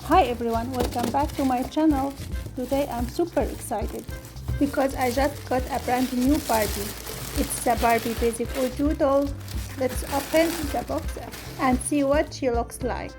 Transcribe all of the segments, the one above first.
Hi everyone, welcome back to my channel. Today I'm super excited because I just got a brand new Barbie. It's a Barbie basic Uju doll. Let's open the box and see what she looks like.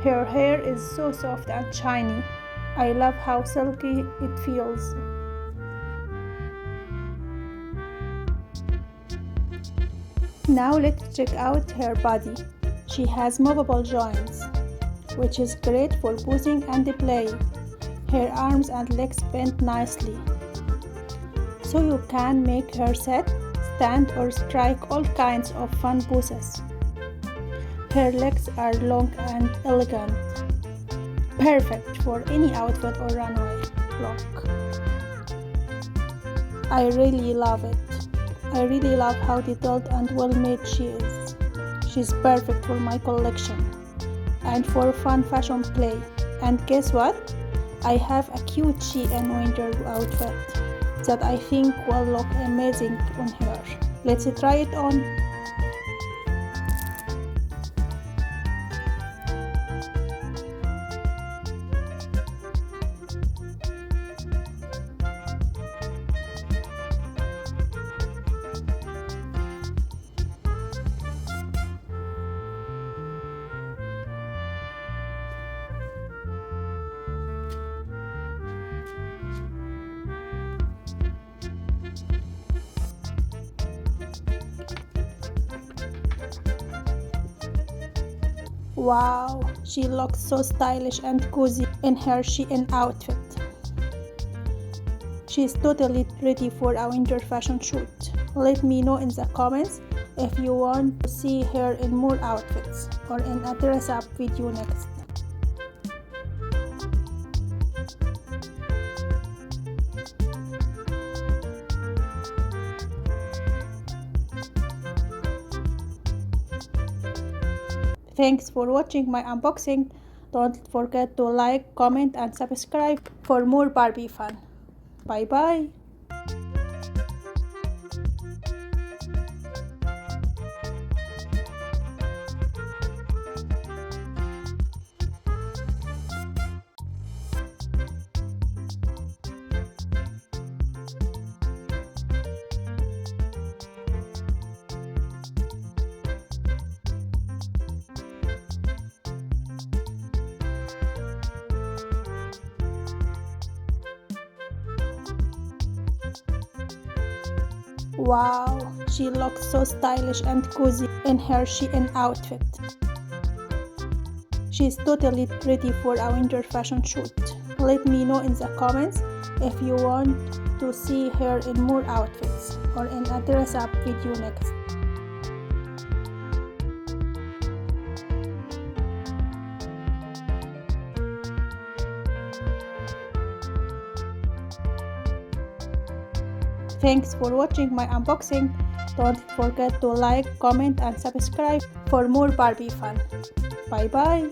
Her hair is so soft and shiny. I love how silky it feels. Now let's check out her body. She has movable joints, which is great for posing and play. Her arms and legs bend nicely, so you can make her sit, stand or strike all kinds of fun poses. Her legs are long and elegant, perfect for any outfit or runway look. I really love it. I really love how detailed and well made she is. She's perfect for my collection and for fun fashion play. And guess what? I have a cute SHEIN winter outfit that I think will look amazing on her. Let's try it on. Wow, she looks so stylish and cozy in her SHEIN outfit. She's totally ready for a winter fashion shoot. Let me know in the comments if you want to see her in more outfits or in a dress up video next. Thanks for watching my unboxing. Don't forget to like, comment and subscribe for more Barbie fun. Bye bye. Wow, she looks so stylish and cozy in her SHEIN outfit. She's totally ready for a winter fashion shoot. Let me know in the comments if you want to see her in more outfits or in a dress up video next. Thanks for watching my unboxing. Don't forget to like, comment and subscribe for more Barbie fun. Bye bye.